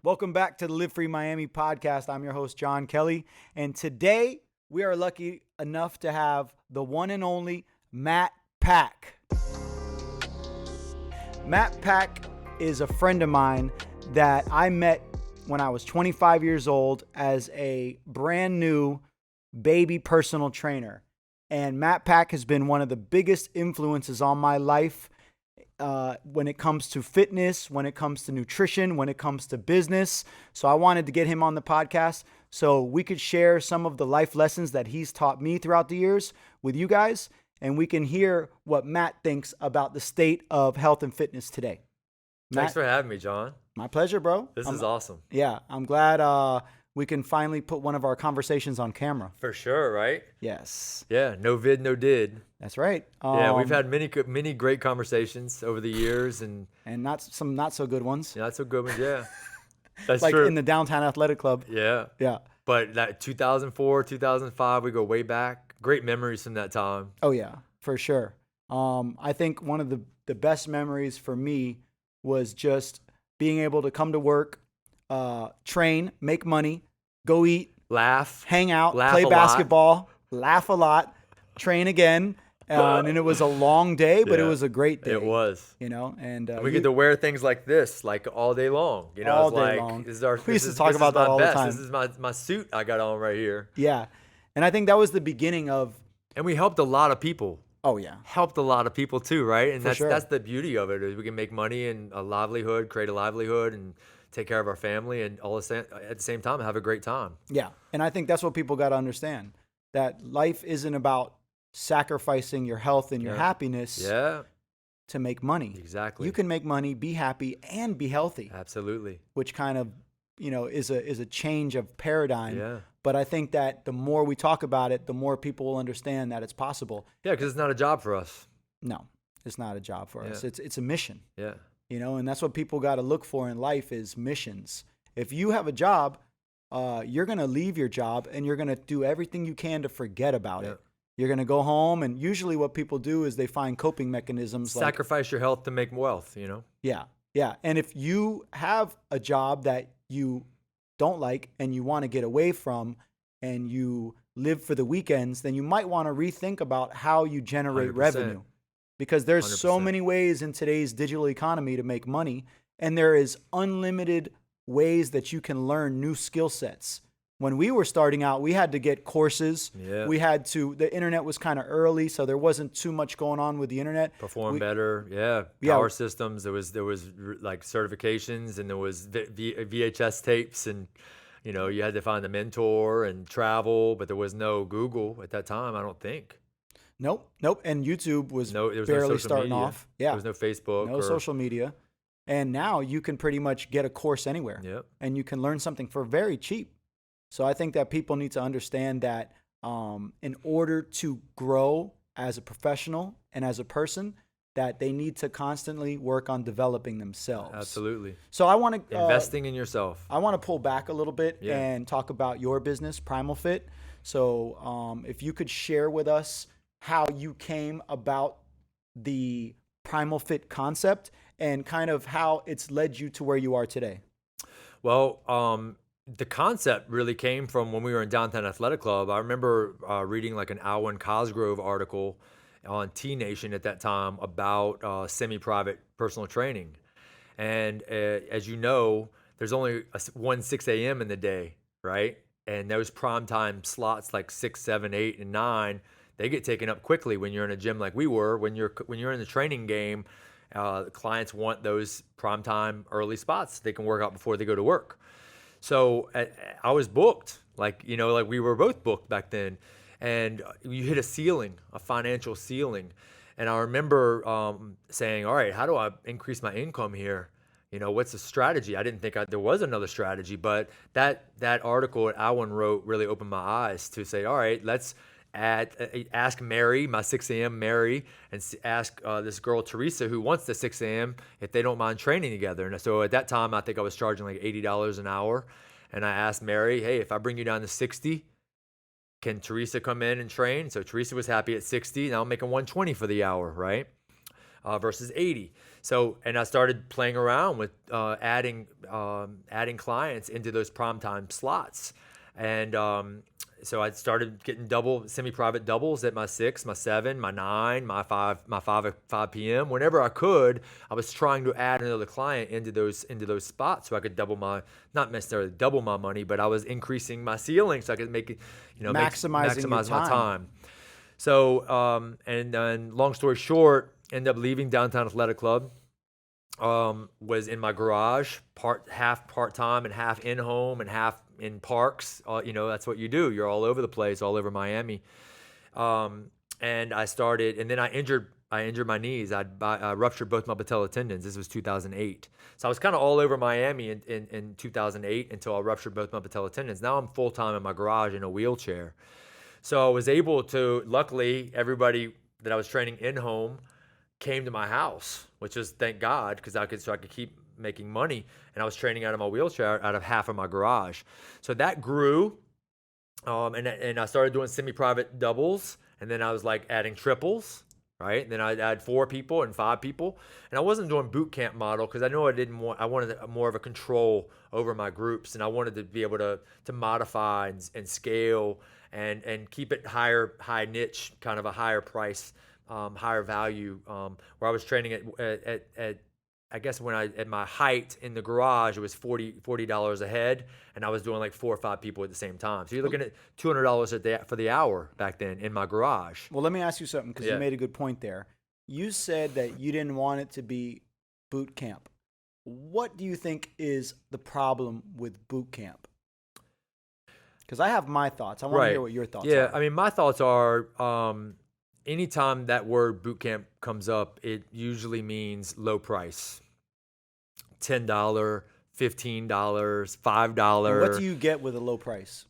Welcome back to the Live Free Miami podcast. I'm your host, John Kelly. And today we are lucky enough to have the one and only Matt Pack. Matt Pack is a friend of mine that I met when I was 25 years old as a brand new baby personal trainer. And Matt Pack has been one of the biggest influences on my life when it comes to fitness, when it comes to nutrition, when it comes to business. So I wanted to get him on the podcast so we could share some of the life lessons that he's taught me throughout the years with you guys, and we can hear what Matt thinks about the state of health and fitness today. Thanks for having me, John. My pleasure, bro. This is awesome. Yeah, I'm glad we can finally put one of our conversations on camera. For sure, right? Yes. Yeah, no vid, no did. That's right. Yeah, we've had many great conversations over the years, and some not so good ones. not so good ones. Yeah, that's like true. in the downtown athletic club. Yeah. But that 2004, 2005, we go way back. Great memories from that time. Oh yeah, for sure. I think one of the best memories for me was just being able to come to work, train, make money, go eat, laugh, hang out, laugh play a basketball, laugh a lot, train again. And it was a long day, but it was a great day. It was. And we get to wear things like this, like all day long. All it's day like, long. We used to talk about that all the time. This is my suit I got on right here. Yeah. And I think that was the beginning of. And we helped a lot of people. Oh yeah. Helped a lot of people too, right? And that's the beauty of it, is we can make money and a livelihood, create a livelihood, and take care of our family, and all at the same time have a great time. Yeah. And I think that's what people got to understand, that life isn't about sacrificing your health and your happiness to make money. Exactly. You can make money, be happy, and be healthy. Absolutely. Which kind of, is a change of paradigm. Yeah. But I think that the more we talk about it, the more people will understand that it's possible. Yeah, because it's not a job for us. No, it's not a job for us. It's a mission. Yeah. And that's what people got to look for in life, is missions. If you have a job, you're going to leave your job and you're going to do everything you can to forget about it. You're going to go home, and usually what people do is they find coping mechanisms. Sacrifice your health to make wealth, Yeah, yeah. And if you have a job that you don't like and you want to get away from, and you live for the weekends, then you might want to rethink about how you generate 100%. revenue. Because there's 100%. so many ways in today's digital economy to make money, and there is unlimited ways that you can learn new skill sets. When we were starting out, we had to get courses. Yeah. The internet was kind of early, so there wasn't too much going on with the internet. Perform better. Yeah. Power systems. There was like certifications, and there was VHS tapes, and you had to find a mentor and travel, but there was no Google at that time, I don't think. Nope. And YouTube was there barely no starting media. off. Yeah. There was no Facebook. No social media. And now you can pretty much get a course anywhere. Yep. And you can learn something for very cheap. So I think that people need to understand that in order to grow as a professional and as a person, that they need to constantly work on developing themselves. Absolutely. So I want to investing in yourself. I want to pull back a little bit and talk about your business, Primal Fit. So if you could share with us how you came about the Primal Fit concept and kind of how it's led you to where you are today. Well, the concept really came from when we were in Downtown Athletic Club. I remember reading like an Alwyn Cosgrove article on T Nation at that time about semi-private personal training. And as you know, there's only one 6 a.m. in the day, right? And those prime time slots like 6, 7, 8, and 9, they get taken up quickly when you're in a gym like we were. When you're in the training game, clients want those prime time early spots. They can work out before they go to work. So I was booked, like we were both booked back then. And you hit a financial ceiling. And I remember saying, all right, how do I increase my income here? What's the strategy? I didn't think there was another strategy, but that article that Alwyn wrote really opened my eyes to say, all right, let's ask Mary, my 6 a.m. Mary, and ask this girl, Teresa, who wants the 6 a.m., if they don't mind training together. And so at that time, I think I was charging like $80 an hour. And I asked Mary, hey, if I bring you down to 60, can Teresa come in and train? So Teresa was happy at 60. Now I'm making $120 for the hour, right? versus 80. So, and I started playing around with adding clients into those primetime slots. And so I started getting semi-private doubles at my 6, my 7, my 9, my 5 p.m. Whenever I could, I was trying to add another client into those spots so I could not necessarily double my money, but I was increasing my ceiling so I could Maximizing your maximize my time. time. So, and then long story short, ended up leaving Downtown Athletic Club. Was in my garage, half part-time and half in home and half in parks. That's what you do. You're all over the place, all over Miami. And then I injured my knees. I ruptured both my patella tendons. This was 2008. So I was kind of all over Miami in 2008 until I ruptured both my patella tendons. Now I'm full-time in my garage in a wheelchair. So I was able to, luckily, everybody that I was training in home came to my house, which is thank God, because I could keep making money. And I was training out of my wheelchair, out of half of my garage. So that grew, and I started doing semi-private doubles, and then I was like adding triples, right? And then I'd add 4 people and 5 people, and I wasn't doing boot camp model because I know I wanted more of a control over my groups, and I wanted to be able to modify and scale and keep it high niche, kind of a higher price. Higher value, where I was training at I guess at my height in the garage, it was $40 a head, and I was doing like 4 or 5 people at the same time. So you're looking at $200 for the hour back then in my garage. Well, let me ask you something, because Yeah. you made a good point there. You said that you didn't want it to be boot camp. What do you think is the problem with boot camp? Because I have my thoughts. I want to hear what your thoughts Yeah, are. I mean, my thoughts are, anytime that word boot camp comes up, it usually means low price. $10, $15, $5. And what do you get with a low price?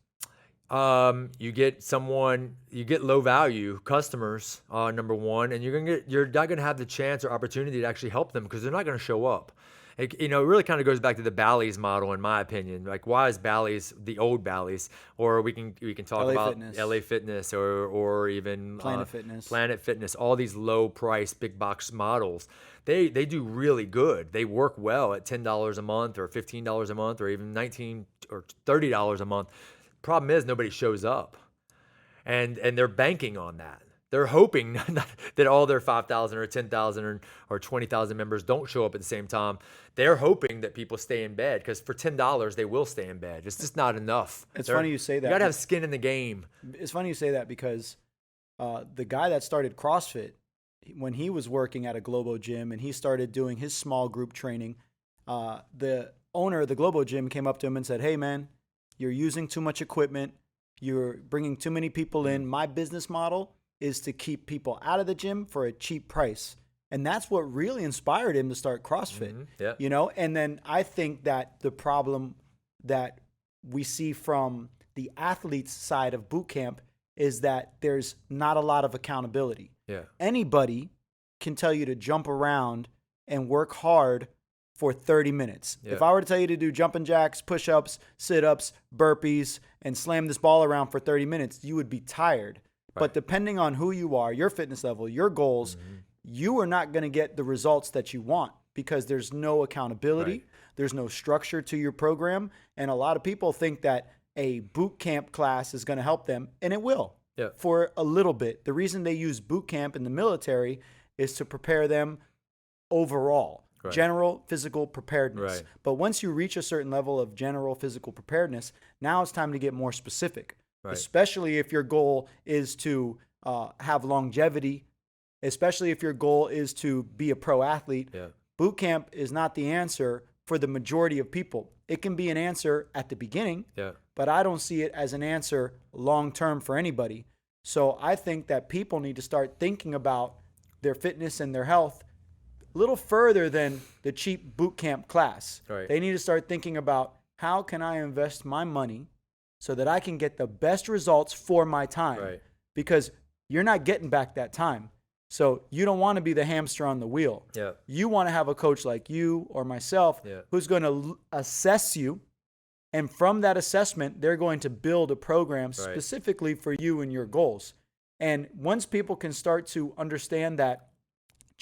You get low value customers, number one, and you're not gonna have the chance or opportunity to actually help them because they're not gonna show up. It really kind of goes back to the Bally's model, in my opinion. Like, why is Bally's the old Bally's? Or we can talk LA about Fitness. LA Fitness or even Planet Fitness. All these low price big box models, they do really good. They work well at $10 a month or $15 a month or even $19 or $30 a month. Problem is, nobody shows up, and they're banking on that. They're hoping that all their 5,000 or 10,000 or 20,000 members don't show up at the same time. They're hoping that people stay in bed, because for $10 they will stay in bed. It's just not enough. It's funny you say that. You gotta have skin in the game. It's funny you say that, because the guy that started CrossFit, when he was working at a Globo gym and he started doing his small group training, the owner of the Globo gym came up to him and said, "Hey man, you're using too much equipment. You're bringing too many people in. My business model is to keep people out of the gym for a cheap price." And that's what really inspired him to start CrossFit. Yeah. And then I think that the problem that we see from the athlete's side of boot camp is that there's not a lot of accountability. Yeah. Anybody can tell you to jump around and work hard for 30 minutes. Yeah. If I were to tell you to do jumping jacks, push-ups, sit-ups, burpees, and slam this ball around for 30 minutes, you would be tired. Right. But depending on who you are, your fitness level, your goals, you are not going to get the results that you want, because there's no accountability. Right. There's no structure to your program. And a lot of people think that a boot camp class is going to help them, and it will. Yeah. For a little bit. The reason they use boot camp in the military is to prepare them overall. Right. General physical preparedness. Right. But once you reach a certain level of general physical preparedness, now it's time to get more specific. Right. Especially if your goal is to have longevity, especially if your goal is to be a pro athlete. Yeah. Boot camp is not the answer for the majority of people. It can be an answer at the beginning, Yeah. but I don't see it as an answer long-term for anybody. So I think that people need to start thinking about their fitness and their health a little further than the cheap boot camp class. Right. They need to start thinking about, how can I invest my money so that I can get the best results for my time? Right. Because you're not getting back that time. So you don't want to be the hamster on the wheel. Yeah. You want to have a coach like you or myself Yeah. who's going to assess you. And from that assessment, they're going to build a program specifically for you and your goals. And once people can start to understand that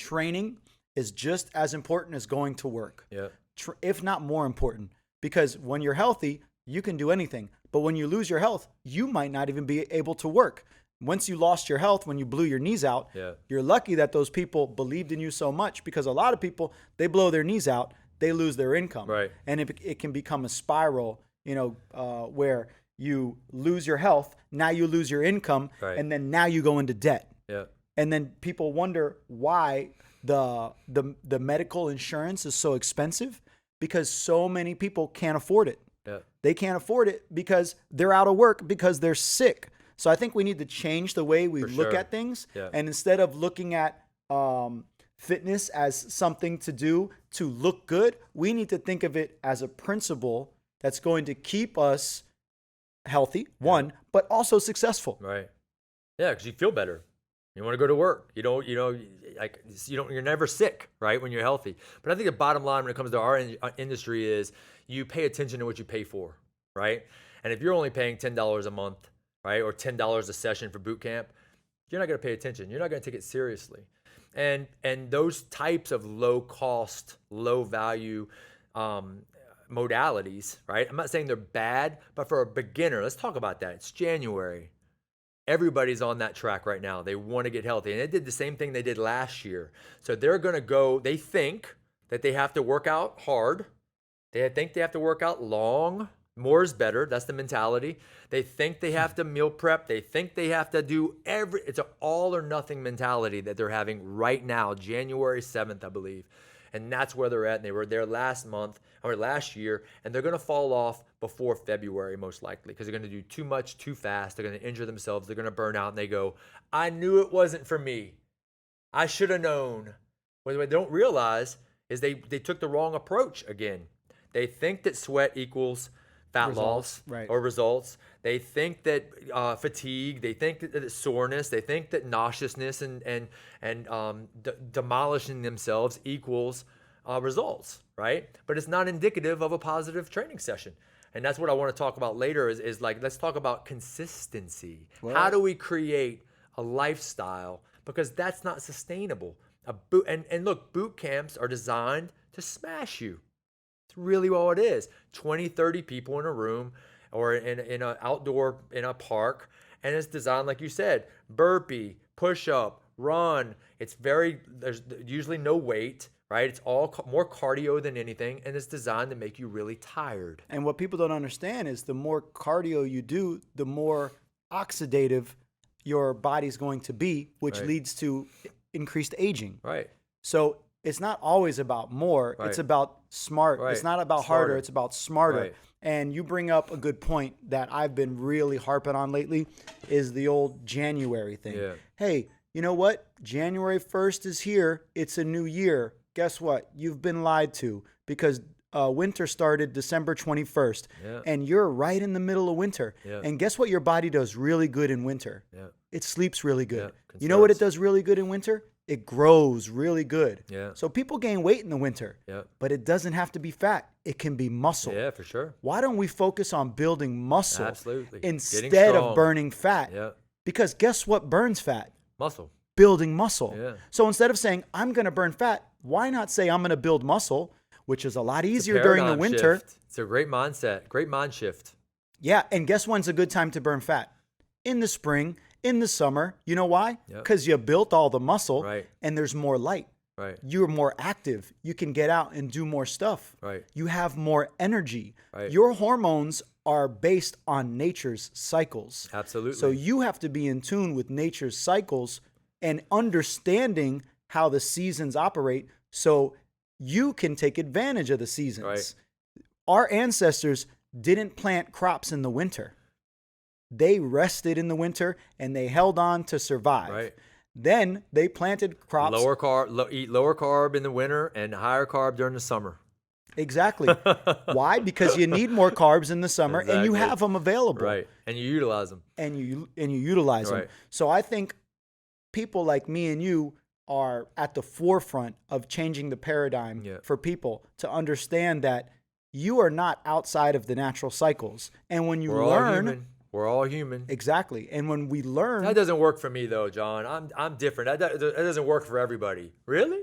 training is just as important as going to work, Yeah. if not more important, because when you're healthy, you can do anything. But when you lose your health, you might not even be able to work. Once you lost your health, when you blew your knees out, Yeah. you're lucky that those people believed in you so much, because a lot of people, they blow their knees out, they lose their income. Right. And it can become a spiral, where you lose your health, now you lose your income, Right. and then now you go into debt. Yeah. And then people wonder why the medical insurance is so expensive, because so many people can't afford it. Yeah. They can't afford it because they're out of work, because they're sick. So I think we need to change the way we For look sure. at things. Yeah. And instead of looking at fitness as something to do to look good, we need to think of it as a principle that's going to keep us healthy, one, but also successful. Right. Yeah, because you feel better. You want to go to work. You're never sick, right, when you're healthy. But I think the bottom line when it comes to our industry is you pay attention to what you pay for, right? And if you're only paying $10 a month, right, or $10 a session for boot camp, you're not going to pay attention. You're not going to take it seriously. And those types of low cost, low value modalities, right? I'm not saying they're bad, but for a beginner, let's talk about that. It's January. Everybody's on that track right now. They want to get healthy. And they did the same thing they did last year. So they're going to go, they think that they have to work out hard. They think they have to work out long. More is better. That's the mentality. They think they have to meal prep. They think they have to do it's an all or nothing mentality that they're having right now, January 7th, I believe. And that's where they're at. And they were there last year, and they're going to fall off before February, most likely, because they're going to do too much too fast. They're going to injure themselves. They're going to burn out, and they go, I knew it wasn't for me. I should have known. What they don't realize is they took the wrong approach again. They think that sweat equals fat loss or results. They think that fatigue. They think that it's soreness. They think that nauseousness and demolishing themselves equals results, right? But it's not indicative of a positive training session. And that's what I want to talk about later is like, let's talk about consistency. Well, how do we create a lifestyle? Because that's not sustainable. And look, boot camps are designed to smash you. It's really all it is. 20, 30 people in a room or in an outdoor, in a park. And it's designed, like you said, burpee, push up, run. There's usually no weight, right? It's all more cardio than anything. And it's designed to make you really tired. And what people don't understand is the more cardio you do, the more oxidative your body's going to be, which leads to increased aging. Right. So it's not always about more. Right. It's about smart. Right. It's not about harder. It's about smarter. Right. And you bring up a good point that I've been really harping on lately is the old January thing. Yeah. Hey, you know what? January 1st is here. It's a new year. Guess what? You've been lied to, because winter started December 21st. Yeah. And you're right in the middle of winter. Yeah. And guess what your body does really good in winter? Yeah. It sleeps really good. Yeah. You know what it does really good in winter? It grows really good. Yeah. So people gain weight in the winter, but it doesn't have to be fat. It can be muscle. Yeah, for sure. Why don't we focus on building muscle instead of burning fat? Yeah. Because guess what burns fat? Muscle. Building muscle. Yeah. So instead of saying, I'm going to burn fat, why not say I'm going to build muscle, which is a lot easier during the winter. Shift. It's a great mindset, great mind shift. Yeah, and guess when's a good time to burn fat? In the spring. In the summer. You know why? Because you built all the muscle and there's more light. Right. You're more active. You can get out and do more stuff. Right. You have more energy. Right. Your hormones are based on nature's cycles. Absolutely. So you have to be in tune with nature's cycles and understanding how the seasons operate so you can take advantage of the seasons. Right. Our ancestors didn't plant crops in the winter. They rested in the winter and they held on to survive. Right. Then they planted crops. Eat lower carb in the winter and higher carb during the summer. Exactly. Why? Because you need more carbs in the summer and you have them available. Right. And you utilize them. And you utilize them. So I think people like me and you are at the forefront of changing the paradigm for people to understand that you are not outside of the natural cycles. And when you learn We're all human. Exactly. And when we learn, That doesn't work for me though, John. I'm different. That doesn't work for everybody. Really?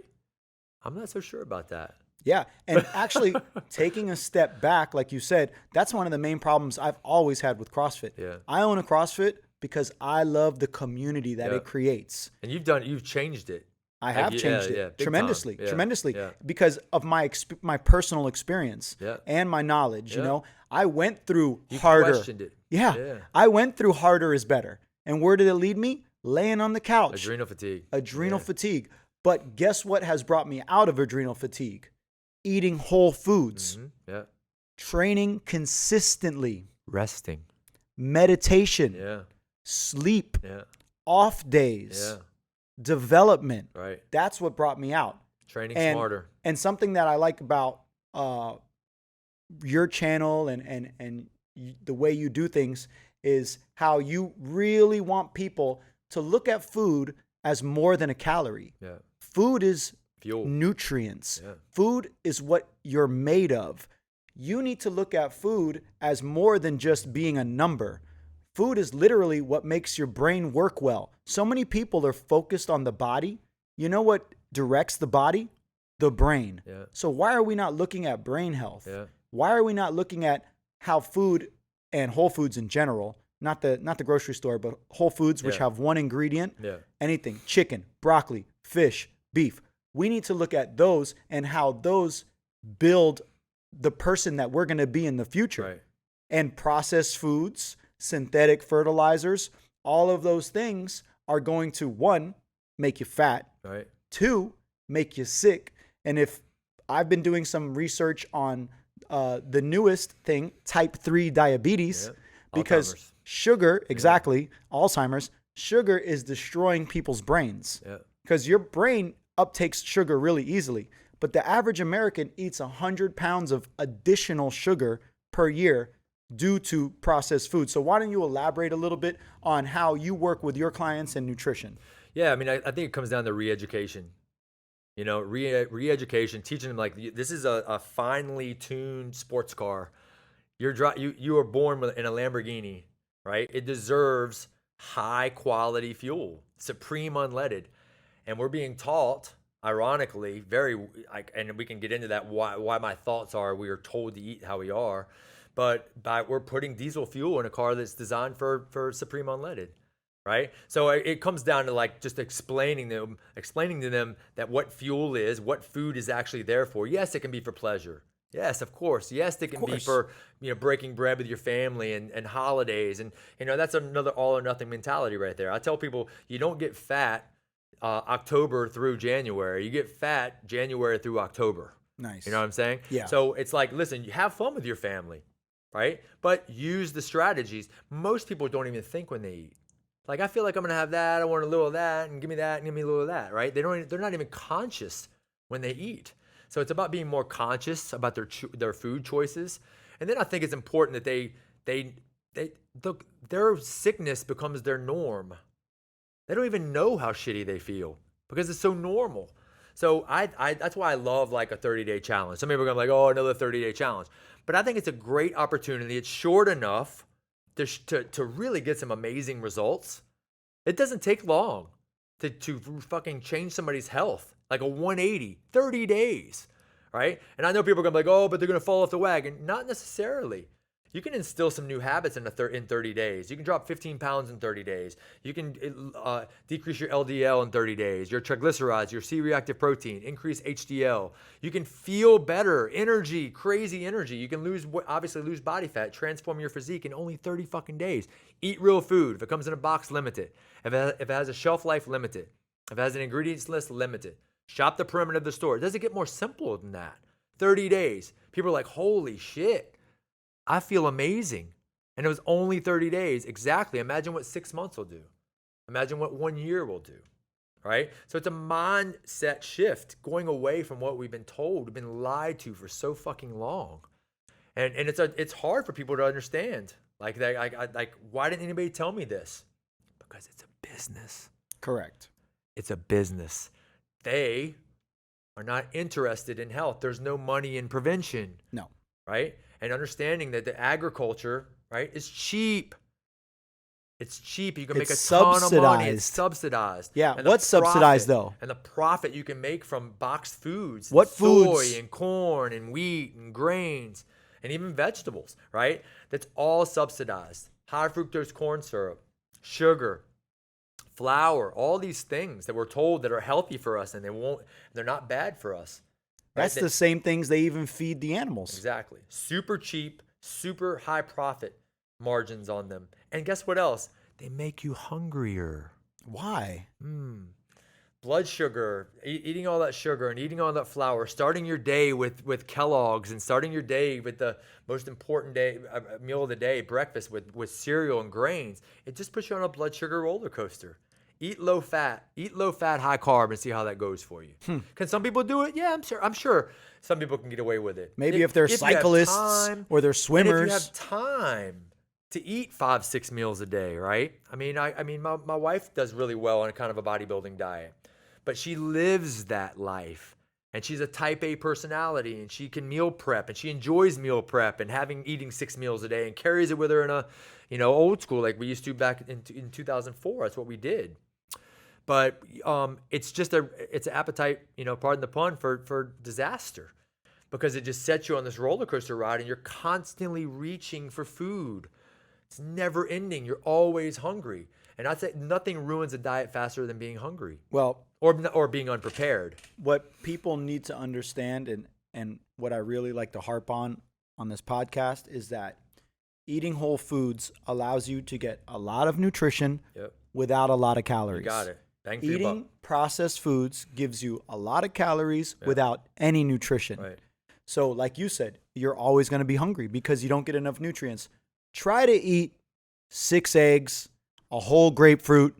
I'm not so sure about that. yeah. And actually taking a step back, like you said, that's one of the main problems I've always had with CrossFit. Yeah. I own a CrossFit because I love the community that Yeah. it creates. And you've changed it. I have changed it big tremendously, time. Yeah, tremendously yeah. because of my personal experience Yeah. and my knowledge. You Yeah. know, I went through You harder. questioned it. Yeah, Yeah. I went through harder is better. And where did it lead me? Laying on the couch. Adrenal fatigue. Adrenal Yeah. fatigue. But guess what has brought me out of adrenal fatigue? Eating whole foods, Yeah. training consistently, Resting. meditation, Yeah. sleep, Yeah. off days, Yeah. development. Right. That's what brought me out. Training And- smarter. And something that I like about your channel and the way you do things is how you really want people to look at food as more than a calorie. Yeah. Food is Fuel. nutrients. Yeah. Food is what you're made of. You need to look at food as more than just being a number. Food is literally what makes your brain work well. So many people are focused on the body. You know what directs the body? The brain. Yeah. So why are we not looking at brain health? Yeah. Why are we not looking at how food and Whole Foods in general, not the grocery store, but Whole Foods, which Yeah. have one ingredient, Yeah. anything, chicken, broccoli, fish, beef. We need to look at those and how those build the person that we're going to be in the future. Right. And processed foods, synthetic fertilizers, all of those things are going to, one, make you fat, Right. two, make you sick. And if I've been doing some research on the newest thing, type 3 diabetes, Yeah. because Alzheimer's. sugar, exactly, Alzheimer's, sugar is destroying people's brains. Yeah. Because your brain uptakes sugar really easily. But the average American eats 100 pounds of additional sugar per year due to processed food. So why don't you elaborate a little bit on how you work with your clients and nutrition? Yeah, I mean, I think it comes down to re-education. You know, re-education, teaching them like this is a finely tuned sports car. You were born in a Lamborghini, right? It deserves high quality fuel, supreme unleaded, and we're being taught, ironically, and we can get into that why my thoughts are we are told to eat how we are, but we're putting diesel fuel in a car that's designed for supreme unleaded. Right. So it comes down to like just explaining to them that what fuel is, what food is actually there for. Yes, it can be for pleasure. Yes, of course. Yes, it can be for, breaking bread with your family and holidays. And, that's another all or nothing mentality right there. I tell people you don't get fat October through January. You get fat January through October. Nice. You know what I'm saying? Yeah. So it's like, listen, you have fun with your family, right? But use the strategies. Most people don't even think when they eat. Like, I feel like I'm going to have that. I want a little of that and give me that and give me a little of that, right? They're not even conscious when they eat. So it's about being more conscious about their food choices. And then I think it's important that their sickness becomes their norm. They don't even know how shitty they feel because it's so normal. So I that's why I love like a 30-day challenge. Some people are going to be like, oh, another 30-day challenge. But I think it's a great opportunity. It's short enough to really get some amazing results. It doesn't take long to fucking change somebody's health, like a 180, 30 days, right? And I know people are gonna be like, oh, but they're gonna fall off the wagon. Not necessarily. You can instill some new habits in 30 days. You can drop 15 pounds in 30 days. You can decrease your LDL in 30 days, your triglycerides, your C-reactive protein, increase HDL. You can feel better, energy, crazy energy. You can obviously lose body fat, transform your physique in only 30 fucking days. Eat real food. If it comes in a box, limit it. If it has a shelf life, limit it. If it has an ingredients list, limit it. Shop the perimeter of the store. It doesn't get more simple than that. 30 days. People are like, holy shit. I feel amazing. And it was only 30 days. Exactly. Imagine what 6 months will do. Imagine what 1 year will do. Right? So it's a mindset shift, going away from what we've been told, we've been lied to for so fucking long. And it's hard for people to understand. Like that, like why didn't anybody tell me this? Because it's a business. Correct. It's a business. They are not interested in health. There's no money in prevention. No. Right? And understanding that the agriculture, right, is cheap. It's cheap. You can make a It's ton of money. It's subsidized. subsidized. Yeah. And the What's subsidized profit- though? And the profit you can make from boxed foods, What soy foods? and corn and wheat and grains and even vegetables, right? That's all subsidized. High fructose corn syrup, sugar, flour, all these things that we're told that are healthy for us and they're not bad for us. Right? That's the same things they even feed the animals. Exactly. Super cheap, super high profit margins on them. And guess what else? They make you hungrier. Why? Blood sugar, eating all that sugar and eating all that flour, starting your day with Kellogg's and starting your day with the most important meal of the day, breakfast with cereal and grains. It just puts you on a blood sugar roller coaster. Eat low fat, high carb, and see how that goes for you. Can some people do it? Yeah, I'm sure some people can get away with it. Maybe if they're you have cyclists time, or they're and if swimmers. you have time to eat 5-6 meals a day, right? I mean, my wife does really well on a kind of a bodybuilding diet, but she lives that life. And she's a type A personality, and she can meal prep, and she enjoys meal prep and eating 6 meals a day, and carries it with her in a, old school like we used to back in 2004. That's what we did. But it's just it's an appetite, pardon the pun, for disaster, because it just sets you on this roller coaster ride, and you're constantly reaching for food. It's never ending. You're always hungry. And I'd say nothing ruins a diet faster than being hungry Well, or being unprepared. what people need to understand and what I really like to harp on this podcast is that eating whole foods allows you to get a lot of nutrition Yep. without a lot of calories. You got it. Bang for your buck. Eating processed foods gives you a lot of calories without any nutrition. Right. So like you said, you're always going to be hungry because you don't get enough nutrients. Try to eat 6 eggs, a whole grapefruit,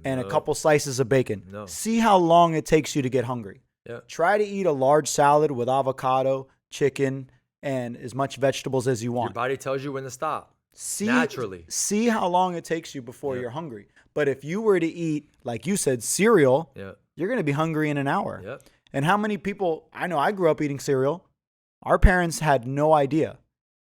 and a No. couple slices of bacon. No. See how long it takes you to get hungry. Yeah. Try to eat a large salad with avocado, chicken, and as much vegetables as you Your want. body tells you when to stop. See, naturally. See how long it takes you before Yeah. you're hungry. But if you were to eat, like you said, cereal, Yeah. you're going to be hungry in an hour. Yep. And how many people, I know I grew up eating cereal. Our parents had no idea.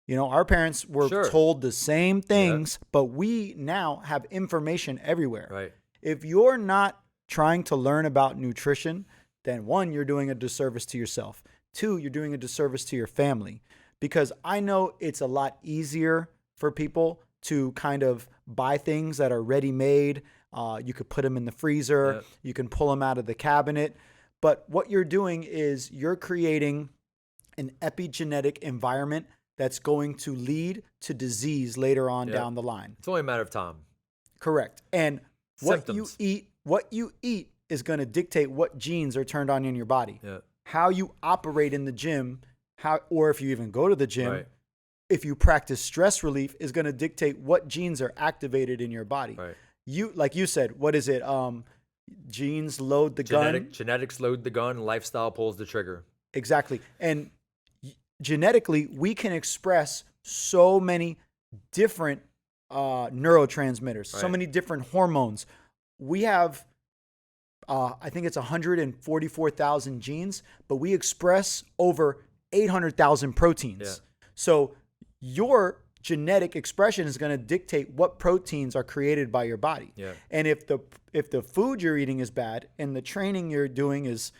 Our parents were Sure. told the same things, but we now have information everywhere. Right. If you're not trying to learn about nutrition, then 1, you're doing a disservice to yourself. 2, you're doing a disservice to your family. Because I know it's a lot easier for people to kind of buy things that are ready-made. You could put them in the freezer. Yep. You can pull them out of the cabinet. But what you're doing is you're creating an epigenetic environment that's going to lead to disease later on Yep. down the line. It's only a matter of time. Correct. And what Symptoms. you eat is going to dictate what genes are turned on in your body. Yeah. How you operate in the gym, or if you even go to the gym, Right. if you practice stress relief, is going to dictate what genes are activated in your body. Right. Like you said, what is it? Genes load the gun. Genetics load the gun. Lifestyle pulls the trigger. Exactly. And genetically, we can express so many different neurotransmitters, so Right. many different hormones. We have, I think it's 144,000 genes, but we express over 800,000 proteins. Yeah. So your genetic expression is going to dictate what proteins are created by your body. Yeah. And if the food you're eating is bad and the training you're doing is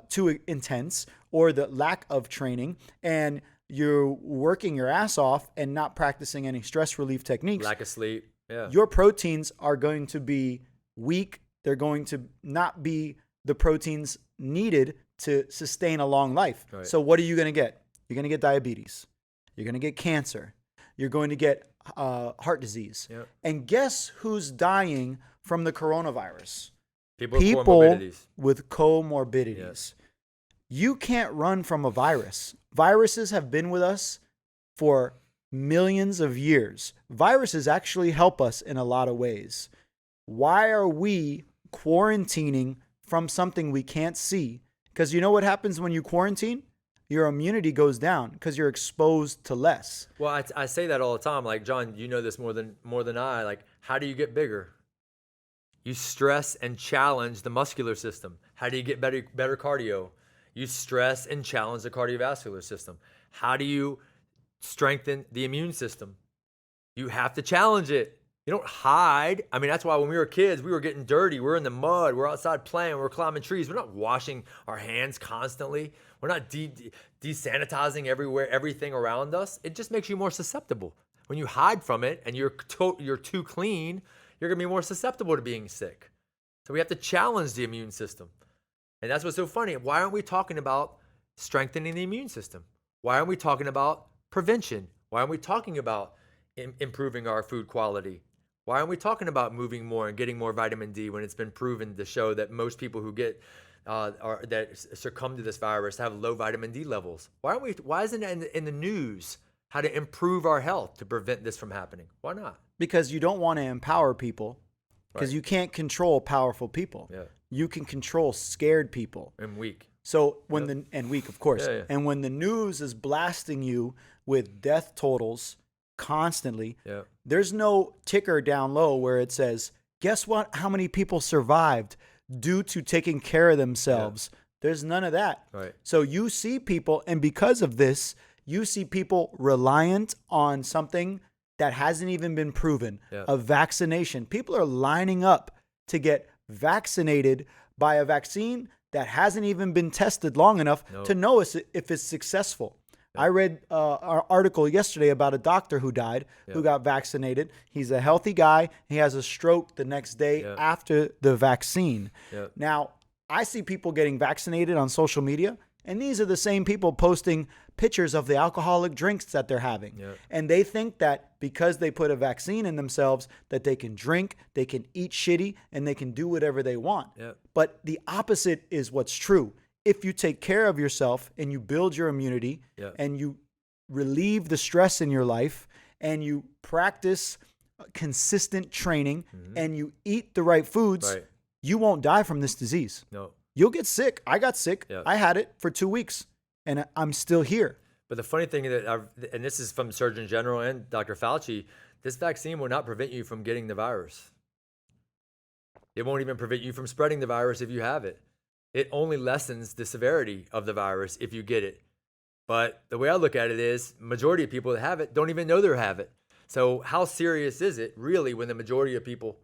too intense, or the lack of training, and you're working your ass off and not practicing any stress relief techniques, Lack of sleep. Yeah. your proteins are going to be weak. They're going to not be the proteins needed to sustain a long life. Right. So what are you going to get? You're going to get diabetes. You're going to get cancer. You're going to get heart disease. Yep. And guess who's dying from the coronavirus? People with comorbidities. with comorbidities. Yes. You can't run from a virus. Viruses have been with us for millions of years. Viruses actually help us in a lot of ways. Why are we quarantining from something we can't see? Because you know what happens when you quarantine? Your immunity goes down because you're exposed to less. Well, I say that all the time. Like, John, you know this more than I. Like, how do you get bigger? You stress and challenge the muscular system. How do you get better cardio? You stress and challenge the cardiovascular system. How do you strengthen the immune system? You have to challenge it. You don't hide. I mean, that's why when we were kids, we were getting dirty. We're in the mud. We're outside playing. We're climbing trees. We're not washing our hands constantly. We're not desanitizing everywhere, everything around us. It just makes you more susceptible. When you hide from it and you're too clean, you're gonna be more susceptible to being sick. So we have to challenge the immune system, and that's what's so funny. Why aren't we talking about strengthening the immune system? Why aren't we talking about prevention? Why aren't we talking about improving our food quality? Why aren't we talking about moving more and getting more vitamin D when it's been proven to show that most people who get that succumb to this virus have low vitamin D levels? Why isn't it in the news how to improve our health to prevent this from happening? Why not? Because you don't want to empower people, because Right. you can't control powerful people. Yeah. You can control scared people. And weak. So and weak, of course. Yeah, yeah. And when the news is blasting you with death totals constantly, Yeah. there's no ticker down low where it says, guess what? How many people survived due to taking care of themselves? There's none of that. Right. So you see people, and because of this, you see people reliant on something that hasn't even been proven, a vaccination. People are lining up to get vaccinated by a vaccine that hasn't even been tested long enough to know if it's successful. I read an article yesterday about a doctor who died, who got vaccinated. He's a healthy guy. He has a stroke the next day after the vaccine. Now, I see people getting vaccinated on social media, and these are the same people posting pictures of the alcoholic drinks that they're having. And they think that because they put a vaccine in themselves, that they can drink, they can eat shitty, and they can do whatever they want. But the opposite is what's true. If you take care of yourself and you build your immunity and you relieve the stress in your life and you practice consistent training and you eat the right foods, you won't die from this disease. No. You'll get sick. I got sick. I had it for 2 weeks and I'm still here. But the funny thing and this is from Surgeon General and Dr. Fauci, this vaccine will not prevent you from getting the virus. It won't even prevent you from spreading the virus if you have it. It only lessens the severity of the virus if you get it. But the way I look at it is, majority of people that have it don't even know they have it. So how serious is it really when the majority of people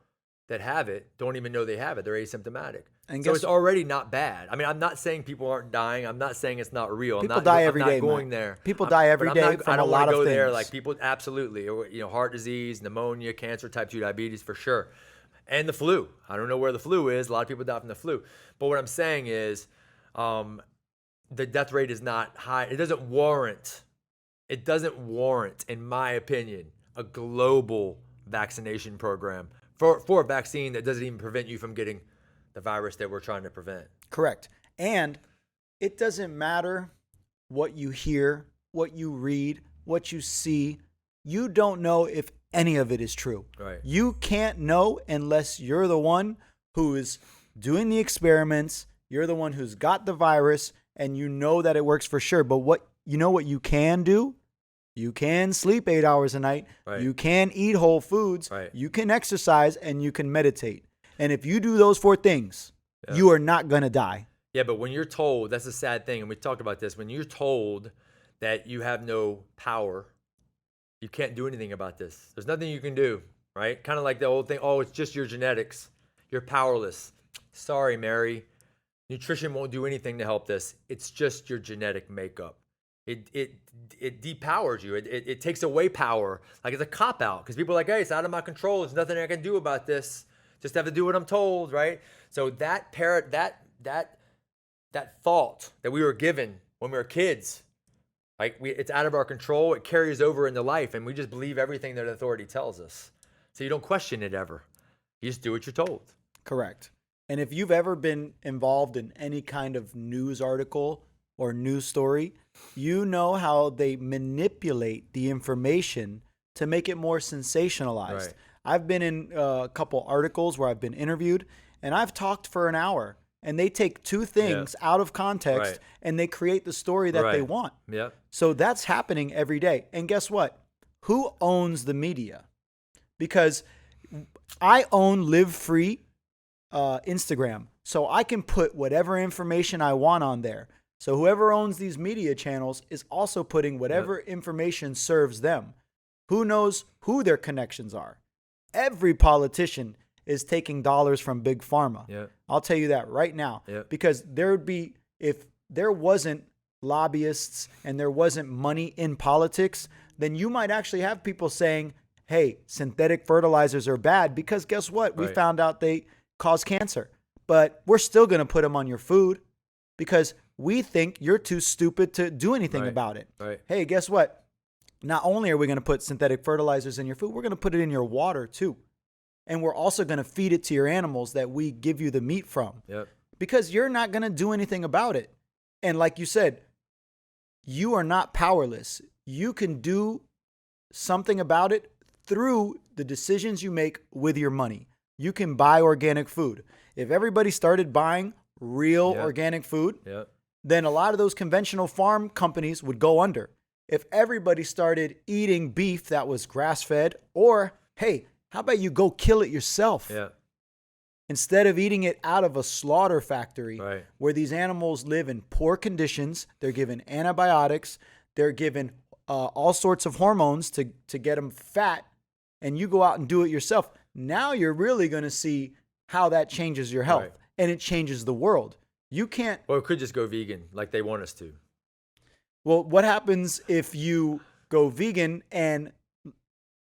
that have it don't even know they have it? They're asymptomatic. And so it's already not bad. I mean, I'm not saying people aren't dying. I'm not saying it's not real. People die every day. I'm not going there. People die every day from a lot of things. I don't want to go there. Like people, absolutely. Or, heart disease, pneumonia, cancer, type 2 diabetes for sure. And the flu. I don't know where the flu is. A lot of people die from the flu. But what I'm saying is the death rate is not high. It doesn't warrant, in my opinion, a global vaccination program for a vaccine that doesn't even prevent you from getting the virus that we're trying to prevent. Correct. And it doesn't matter what you hear, what you read, what you see. You don't know if any of it is true. Right. You can't know unless you're the one who is doing the experiments. You're the one who's got the virus and you know that it works for sure. But what you can do? You can sleep 8 hours a night. Right. You can eat whole foods. Right. You can exercise and you can meditate. And if you do those 4 things, you are not going to die. Yeah, but when you're told, that's a sad thing, and we talked about this, when you're told that you have no power, you can't do anything about this. There's nothing you can do, right? Kind of like the old thing, oh, it's just your genetics. You're powerless. Sorry, Mary. Nutrition won't do anything to help this. It's just your genetic makeup. It depowers you. It takes away power. Like it's a cop-out because people are like, hey, it's out of my control. There's nothing I can do about this. Just have to do what I'm told, right? So that thought that we were given when we were kids, like it's out of our control. It carries over into life, and we just believe everything that authority tells us. So you don't question it ever. You just do what you're told. Correct. And if you've ever been involved in any kind of news article or news story, you know how they manipulate the information to make it more sensationalized. Right. I've been in a couple articles where I've been interviewed, and I've talked for an hour, and they take 2 things out of context, and they create the story that they want. Yeah. So that's happening every day. And guess what? Who owns the media? Because I own Live Free Instagram, so I can put whatever information I want on there. So whoever owns these media channels is also putting whatever information serves them. Who knows who their connections are? every politician is taking dollars from big pharma. Yeah. I'll tell you that right now. Yeah. Because there would be, if there wasn't lobbyists and there wasn't money in politics, then you might actually have people saying, hey, synthetic fertilizers are bad because guess what? We Right. found out they cause cancer. But we're still going to put them on your food because we think you're too stupid to do anything Right. about it. Right. Hey, guess what? Not only are we going to put synthetic fertilizers in your food, we're going to put it in your water too. And we're also going to feed it to your animals that we give you the meat from. Yep. Because you're not going to do anything about it. And like you said, you are not powerless. You can do something about it through the decisions you make with your money. You can buy organic food. If everybody started buying real Yep. organic food, Yep. then a lot of those conventional farm companies would go under. If everybody started eating beef that was grass-fed, or hey, how about you go kill it yourself? Yeah. Instead of eating it out of a slaughter factory Right. where these animals live in poor conditions, they're given antibiotics, they're given all sorts of hormones to get them fat, and you go out and do it yourself. Now you're really going to see how that changes your health, Right. and it changes the world. You can't. Or it could just go vegan like they want us to. Well, what happens if you go vegan? And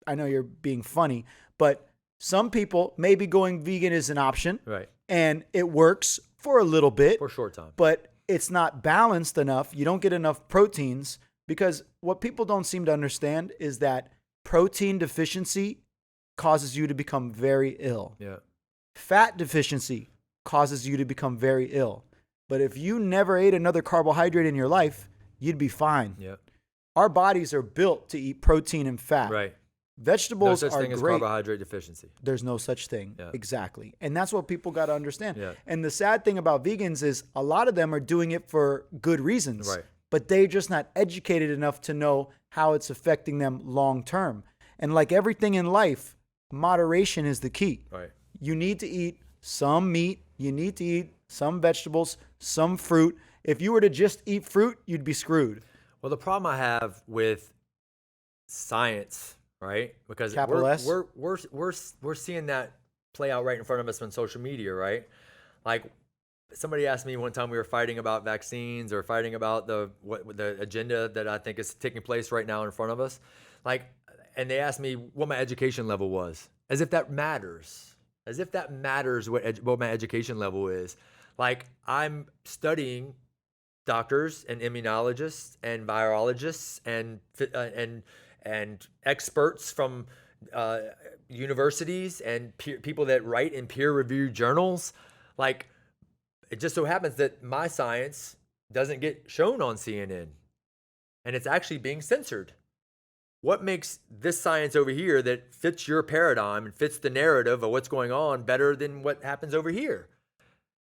I know you're being funny, but some people, maybe going vegan is an option, Right. and it works for a little bit, For a short time. but it's not balanced enough. You don't get enough proteins, because what people don't seem to understand is that protein deficiency causes you to become very ill. Yeah. Fat deficiency causes you to become very ill. But if you never ate another carbohydrate in your life, you'd be fine. Yeah. Our bodies are built to eat protein and fat. Right. Vegetables No such are thing as great. carbohydrate deficiency. There's no such thing. Yeah. Exactly. And that's what people got to understand. Yeah. And the sad thing about vegans is a lot of them are doing it for good reasons. Right. But they're just not educated enough to know how it's affecting them long term. And like everything in life, moderation is the key. Right. You need to eat some meat. You need to eat some vegetables, some fruit. If you were to just eat fruit, you'd be screwed. Well, the problem I have with science, right? Because Capital S? we're seeing that play out right in front of us on social media, right? Like somebody asked me one time, we were fighting about vaccines or fighting about the agenda that I think is taking place right now in front of us. Like, and they asked me what my education level was, as if that matters, what my education level is. Like, I'm studying doctors and immunologists and virologists and experts from universities and people that write in peer-reviewed journals. Like, it just so happens that my science doesn't get shown on CNN, and it's actually being censored. What makes this science over here that fits your paradigm and fits the narrative of what's going on better than what happens over here?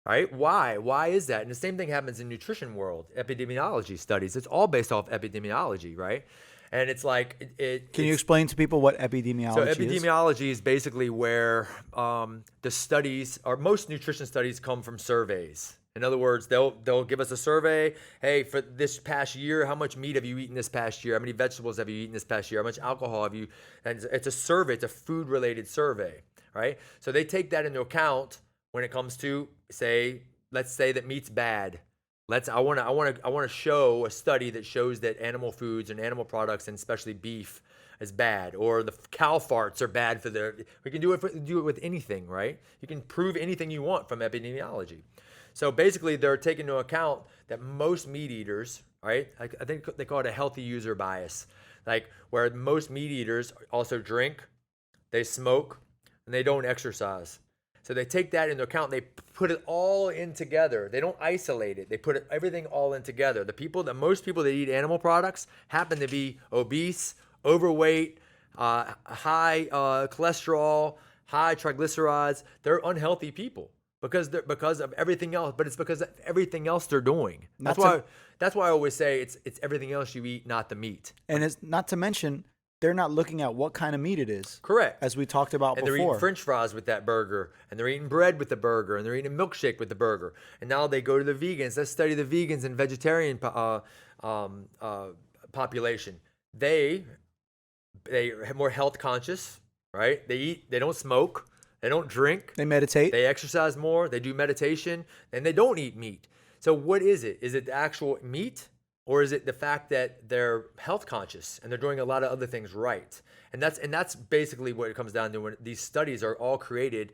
Right? Why? Why is that? And the same thing happens in nutrition world, epidemiology studies. It's all based off epidemiology, right? And it's like Can you explain to people what epidemiology is? So epidemiology is basically where the studies, or most nutrition studies, come from surveys. In other words, they'll give us a survey. Hey, for this past year, how much meat have you eaten this past year? How many vegetables have you eaten this past year? How much alcohol have you? And it's a survey. It's a food-related survey, right? So they take that into account when it comes to, let's say that meat's bad. I want to show a study that shows that animal foods and animal products, and especially beef, is bad, or the cow farts are bad for we can do it with anything, right? You can prove anything you want from epidemiology. So basically, they're taking into account that most meat eaters, right? I think they call it a healthy user bias, like where most meat eaters also drink, they smoke, and they don't exercise. So they take that into account. They put it all in together. They don't isolate it. They put everything all in together. Most people that eat animal products happen to be obese, overweight, high cholesterol, high triglycerides. They're unhealthy people because of everything else. But it's because of everything else they're doing. That's why I always say it's everything else you eat, not the meat. And it's not to mention, they're not looking at what kind of meat it is. Correct. As we talked about and before. They're eating French fries with that burger, and they're eating bread with the burger, and they're eating a milkshake with the burger. And now they go to the vegans. Let's study the vegans and vegetarian population. They are more health conscious. right? They don't smoke, they don't drink, They meditate. they exercise more, they do meditation, and they don't eat meat. So what is it? Is it the actual meat, or is it the fact that they're health conscious and they're doing a lot of other things right? And that's basically what it comes down to when these studies are all created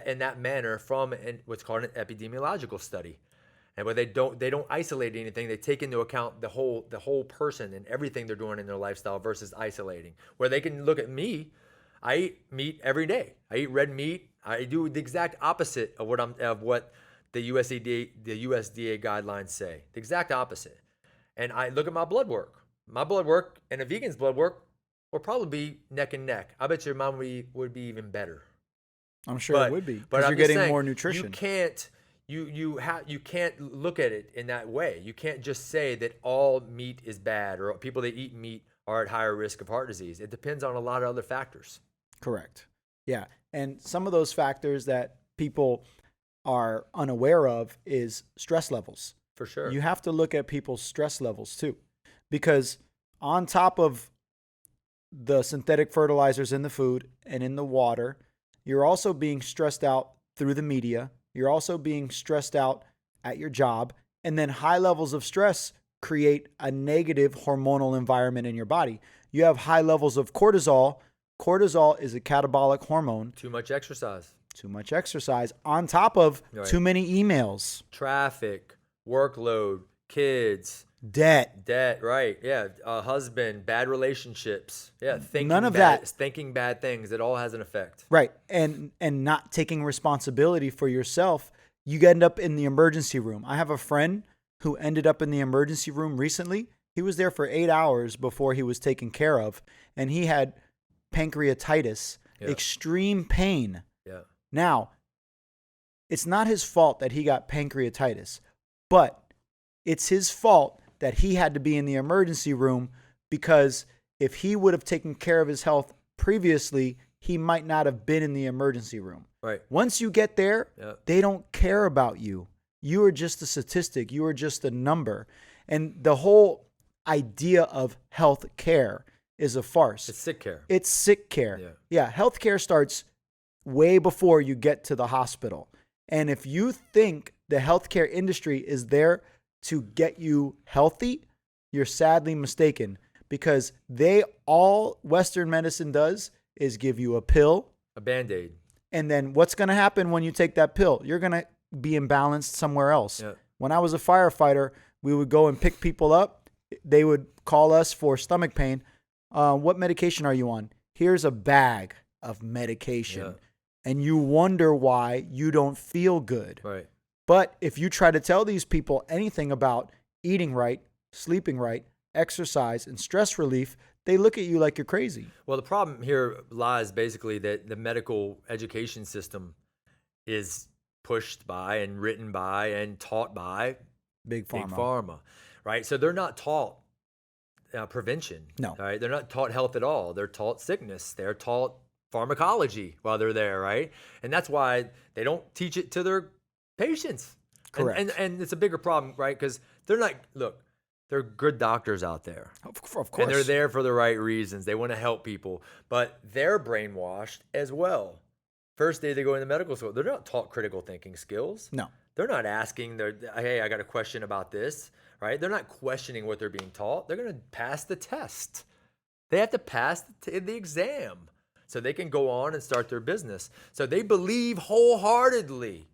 in that manner from what's called an epidemiological study. And where they don't isolate anything, they take into account the whole person and everything they're doing in their lifestyle versus isolating. Where they can look at me, I eat meat every day. I eat red meat. I do the exact opposite of what the USDA guidelines say. The exact opposite. And I look at my blood work. My blood work and a vegan's blood work will probably be neck and neck. I bet your mom would be even better. I'm sure it would be, But because I'm you're just getting saying, more nutrition. you can't look at it in that way. You can't just say that all meat is bad or people that eat meat are at higher risk of heart disease. It depends on a lot of other factors. Correct. Yeah. And some of those factors that people are unaware of is stress levels. For sure. You have to look at people's stress levels too, because on top of the synthetic fertilizers in the food and in the water, you're also being stressed out through the media. You're also being stressed out at your job. And then high levels of stress create a negative hormonal environment in your body. You have high levels of cortisol. Cortisol is a catabolic hormone. Too much exercise. Too much exercise on top of too many emails. Traffic, workload, kids, debt, right? Yeah, husband, bad relationships. Yeah, none of that. Thinking bad things. It all has an effect. Right, and not taking responsibility for yourself. You end up in the emergency room. I have a friend who ended up in the emergency room recently. He was there for 8 hours before he was taken care of, and he had pancreatitis, extreme pain. Yeah. Now, it's not his fault that he got pancreatitis, but it's his fault that he had to be in the emergency room, because if he would have taken care of his health previously, he might not have been in the emergency room. Right. Once you get there, they don't care about you. You are just a statistic. You are just a number. And the whole idea of health care is a farce. It's sick care. It's sick care. Yeah, health care starts way before you get to the hospital. And if you think the healthcare industry is there to get you healthy, you're sadly mistaken, because all Western medicine does is give you a pill, a Band-Aid. And then what's going to happen when you take that pill? You're going to be imbalanced somewhere else. Yeah. When I was a firefighter, we would go and pick people up. They would call us for stomach pain. What medication are you on? Here's a bag of medication. Yeah. And you wonder why you don't feel good. Right. But if you try to tell these people anything about eating right, sleeping right, exercise, and stress relief, they look at you like you're crazy. Well, the problem here lies basically that the medical education system is pushed by and written by and taught by Big Pharma. Big Pharma, right? So they're not taught prevention. No. Right? They're not taught health at all. They're taught sickness. They're taught pharmacology while they're there, right? And that's why they don't teach it to their patients. Correct. And it's a bigger problem, right? Because they're good doctors out there. Of course. And they're there for the right reasons. They want to help people, but they're brainwashed as well. First day they go into medical school, they're not taught critical thinking skills. No. They're not asking, hey, I got a question about this, right? They're not questioning what they're being taught. They're going to pass the test. They have to pass the exam so they can go on and start their business. So they believe wholeheartedly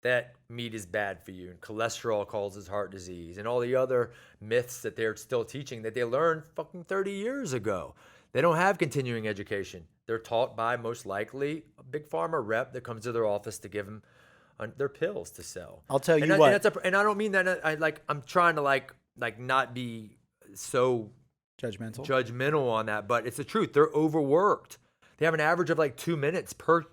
that meat is bad for you and cholesterol causes heart disease and all the other myths that they're still teaching that they learned fucking 30 years ago. They don't have continuing education. They're taught by most likely a Big Pharma rep that comes to their office to give them their pills to sell. I'll tell you what. And I don't mean that I'm trying to not be so judgmental on that, but it's the truth. They're overworked. They have an average of 2 minutes per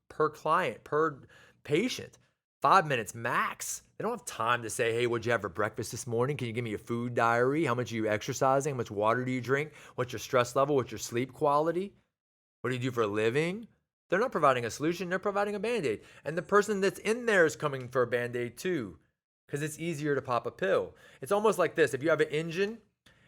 client, per patient. 5 minutes max. They don't have time to say, hey, what'd you have for breakfast this morning? Can you give me a food diary? How much are you exercising? How much water do you drink? What's your stress level? What's your sleep quality? What do you do for a living? They're not providing a solution. They're providing a Band-Aid. And the person that's in there is coming for a Band-Aid too, because it's easier to pop a pill. It's almost like this. If you have an engine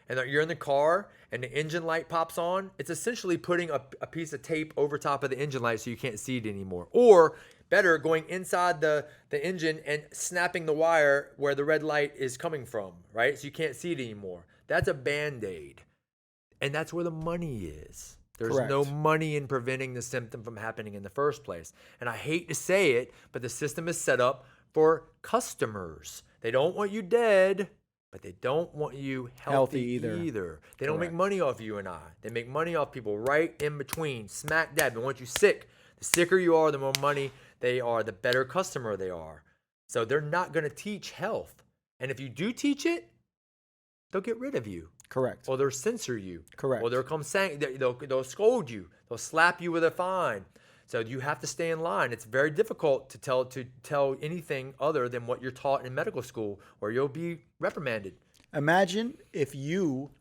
and you're in the car and the engine light pops on, it's essentially putting a piece of tape over top of the engine light so you can't see it anymore. Or better, going inside the engine and snapping the wire where the red light is coming from, right? So you can't see it anymore. That's a Band-Aid. And that's where the money is. There's Correct. no money in preventing the symptom from happening in the first place. And I hate to say it, but the system is set up for customers. They don't want you dead, but they don't want you healthy either. They don't make money off you and I. They make money off people right in between, smack dab. They want you sick. The sicker you are, the more money they are, the better customer they are. So they're not going to teach health. And if you do teach it, they'll get rid of you. Correct. Or they'll censor you. Correct. Or they'll scold you. They'll slap you with a fine. So you have to stay in line. It's very difficult to tell anything other than what you're taught in medical school, or you'll be reprimanded. Imagine if you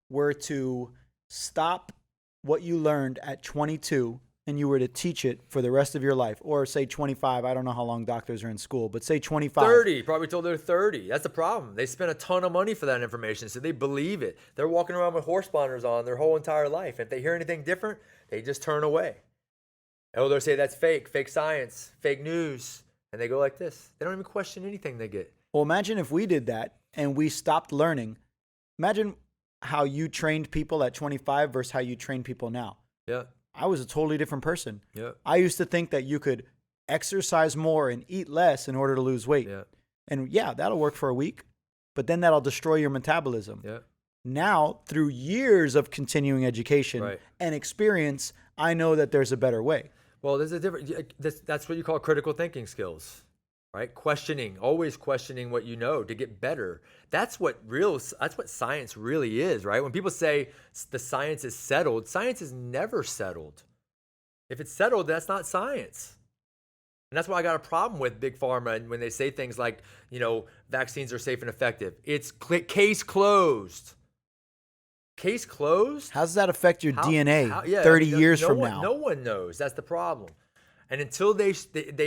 were to stop what you learned at 22 and you were to teach it for the rest of your life, or say 25. I don't know how long doctors are in school, but say 25. 30, probably till they're 30. That's the problem. They spend a ton of money for that information, so they believe it. They're walking around with horse blinders on their whole entire life. If they hear anything different, they just turn away. Oh, they'll say that's fake science, fake news, and they go like this. They don't even question anything they get. Well, imagine if we did that and we stopped learning. Imagine how you trained people at 25 versus how you train people now. Yeah. I was a totally different person. Yeah. I used to think that you could exercise more and eat less in order to lose weight. Yeah. And yeah, that'll work for a week, but then that'll destroy your metabolism. Yeah. Now, through years of continuing education and experience, I know that there's a better way. Well, there's a different. That's what you call critical thinking skills, right? Questioning, always questioning what you know to get better. That's what science really is, right? When people say the science is never settled. If it's settled, that's not science. And that's why I got a problem with Big Pharma and when they say things like, vaccines are safe and effective. It's case closed. Case closed? How does that affect your DNA 30 years from now? No one knows. That's the problem. And until they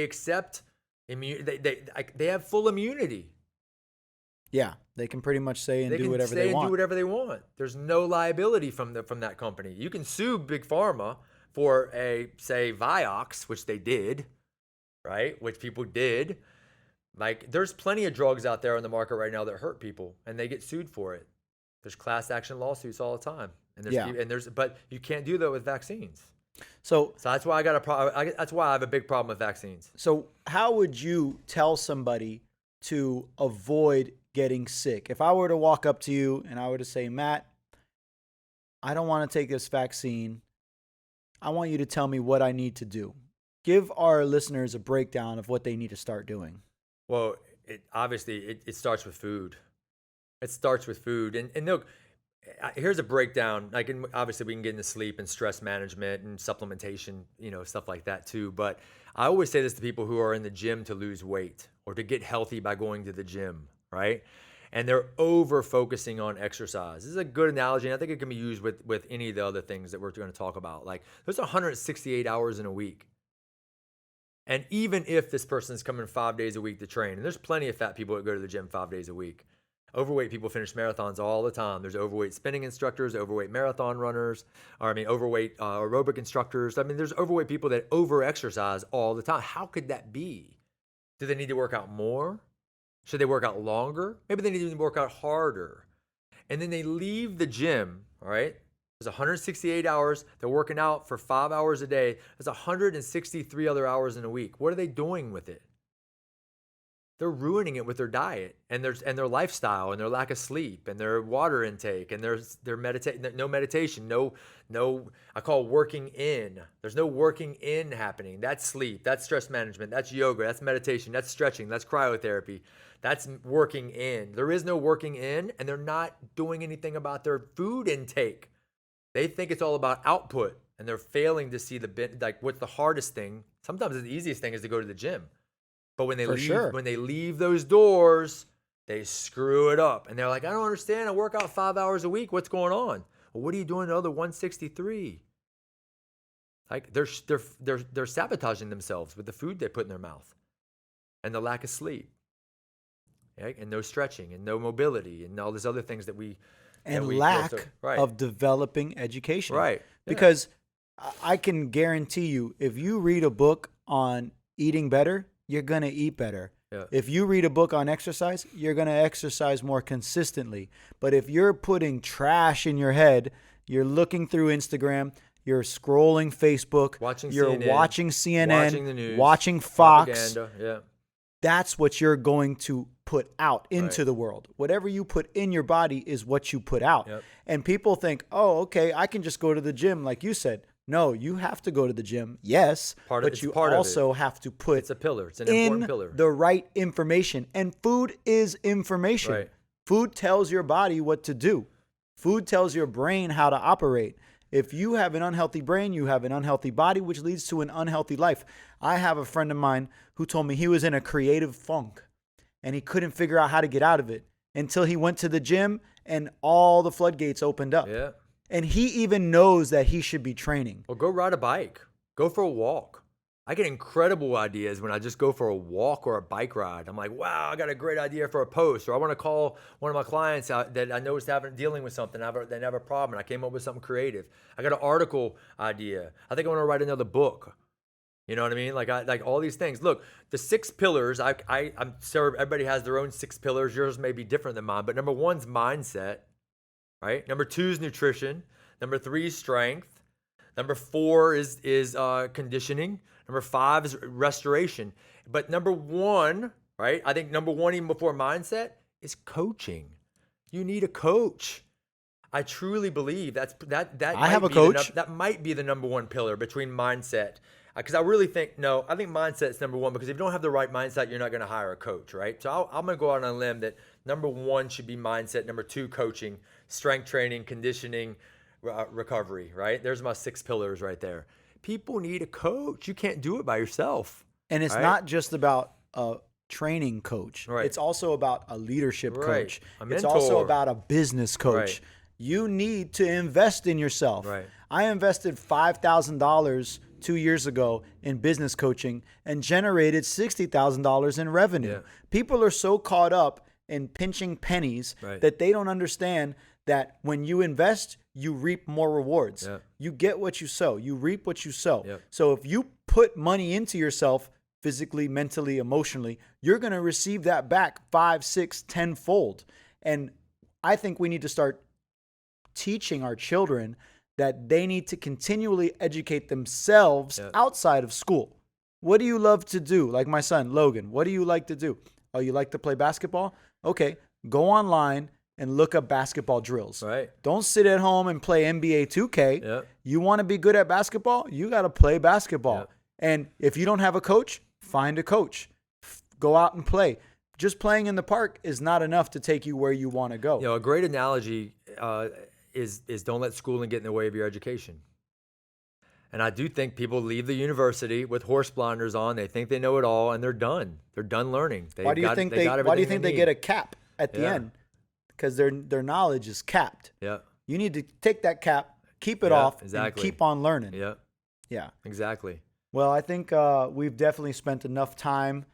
accept they have full immunity. Yeah, they can pretty much say and do whatever they want. They can say and do whatever they want. There's no liability from that company. You can sue Big Pharma for say Vioxx, which they did, right? Which people did. Like, there's plenty of drugs out there on the market right now that hurt people, and they get sued for it. There's class action lawsuits all the time, but you can't do that with vaccines. So that's why that's why I have a big problem with vaccines. So how would you tell somebody to avoid getting sick? If I were to walk up to you and I were to say, Matt, I don't want to take this vaccine. I want you to tell me what I need to do. Give our listeners a breakdown of what they need to start doing. Well, it starts with food. It starts with food. And look, here's a breakdown. Obviously, we can get into sleep and stress management and supplementation, stuff like that too. But I always say this to people who are in the gym to lose weight or to get healthy by going to the gym, right? And they're over-focusing on exercise. This is a good analogy, and I think it can be used with any of the other things that we're going to talk about. Like, there's 168 hours in a week. And even if this person's coming 5 days a week to train, and there's plenty of fat people that go to the gym 5 days a week. Overweight people finish marathons all the time. There's overweight spinning instructors, overweight marathon runners, overweight aerobic instructors. There's overweight people that over-exercise all the time. How could that be? Do they need to work out more? Should they work out longer? Maybe they need to work out harder. And then they leave the gym, all right? There's 168 hours. They're working out for 5 hours a day. There's 163 other hours in a week. What are they doing with it? They're ruining it with their diet and their lifestyle and their lack of sleep and their water intake and their no meditation, no I call it working in. There's no working in happening. That's sleep, that's stress management, that's yoga, that's meditation, that's stretching, that's cryotherapy. That's working in. There is no working in, and they're not doing anything about their food intake. They think it's all about output, and they're failing to see what's the hardest thing. Sometimes the easiest thing is to go to the gym. But when they leave those doors, they screw it up. And they're like, I don't understand. I work out 5 hours a week. What's going on? Well, what are you doing the other 163? Like, they're sabotaging themselves with the food they put in their mouth and the lack of sleep, right? And no stretching and no mobility and all these other things that we and we lack filter. Right. of developing education. Right. Yeah. Because I can guarantee you, if you read a book on eating better, you're going to eat better. Yeah. If you read a book on exercise, you're going to exercise more consistently. But if you're putting trash in your head, you're looking through Instagram, you're scrolling Facebook, you're watching CNN, watching the news, watching Fox, propaganda. Yeah. that's what you're going to put out into the world. Whatever you put in your body is what you put out. Yep. And people think, oh, okay, I can just go to the gym, like you said. No, you have to go to the gym, yes, but you also have to put it's a pillar. It's an important pillar. The right information. And food is information. Right. Food tells your body what to do. Food tells your brain how to operate. If you have an unhealthy brain, you have an unhealthy body, which leads to an unhealthy life. I have a friend of mine who told me he was in a creative funk and he couldn't figure out how to get out of it until he went to the gym and all the floodgates opened up. Yeah. And he even knows that he should be training. Or go ride a bike. Go for a walk. I get incredible ideas when I just go for a walk or a bike ride. I'm like, wow, I got a great idea for a post. Or I want to call one of my clients out that I know is dealing with something. They have a problem. And I came up with something creative. I got an article idea. I think I want to write another book. You know what I mean? Like all these things. Look, the 6 pillars, I'm sure everybody has their own 6 pillars. Yours may be different than mine. But number 1's mindset. Right. Number 2 is nutrition. Number 3 is strength. Number 4 is conditioning. Number 5 is restoration. But number 1, right? I think number 1, even before mindset, is coaching. You need a coach. I truly believe that. I have a coach. That might be the number 1 pillar between mindset. Because I really think, I think mindset is number 1, because if you don't have the right mindset, you're not going to hire a coach, right? So I'm going to go out on a limb that number 1 should be mindset. Number 2, coaching, strength training, conditioning, recovery, right? There's my 6 pillars right there. People need a coach. You can't do it by yourself. And it's not just about a training coach. Right. It's also about a leadership coach. A it's mentor. also about a business coach. Right. You need to invest in yourself. Right. I invested $5,000 2 years ago in business coaching and generated $60,000 in revenue. Yeah. People are so caught up in pinching pennies that they don't understand that when you invest, you reap more rewards. Yeah. You get what you sow. You reap what you sow. Yep. So if you put money into yourself physically, mentally, emotionally, you're going to receive that back 5, 6, 10-fold. And I think we need to start teaching our children that they need to continually educate themselves outside of school. What do you love to do? Like my son, Logan, what do you like to do? Oh, you like to play basketball? Okay, go online and look up basketball drills. Right. Don't sit at home and play NBA 2K. Yep. You want to be good at basketball? You got to play basketball. Yep. And if you don't have a coach, find a coach. Go out and play. Just playing in the park is not enough to take you where you want to go. A great analogy is don't let schooling get in the way of your education. And I do think people leave the university with horse blinders on. They think they know it all, and they're done. They're done learning. Why do you think they get a cap at the end? Because their knowledge is capped. Yeah. You need to take that cap, keep it off, and keep on learning. Yeah. Yeah. Exactly. Well, I think we've definitely spent enough time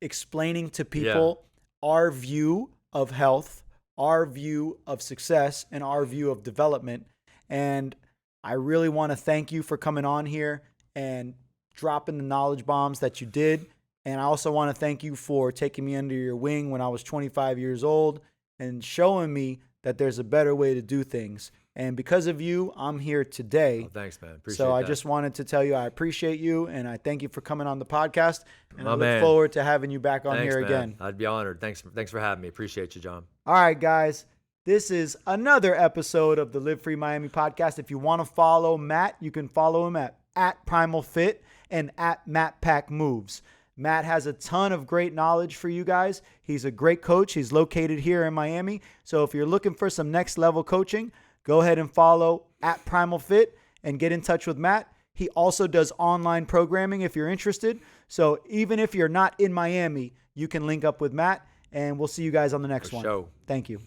explaining to people our view of health, our view of success, and our view of development. And I really want to thank you for coming on here and dropping the knowledge bombs that you did. And I also want to thank you for taking me under your wing when I was 25 years old and showing me that there's a better way to do things. And because of you, I'm here today. Oh, thanks, man. Appreciate so I that. just wanted to tell you I appreciate you, and I thank you for coming on the podcast. And I look man. forward to having you back on Thanks, here man. again. I'd be honored. Thanks for having me. Appreciate you, John. All right, guys. This is another episode of the Live Free Miami podcast. If you want to follow Matt, you can follow him at Primal Fit and at Matt Pack Moves. Matt has a ton of great knowledge for you guys. He's a great coach. He's located here in Miami. So if you're looking for some next level coaching, go ahead and follow at Primal Fit and get in touch with Matt. He also does online programming if you're interested. So even if you're not in Miami, you can link up with Matt, and we'll see you guys on the next one. Show. Thank you.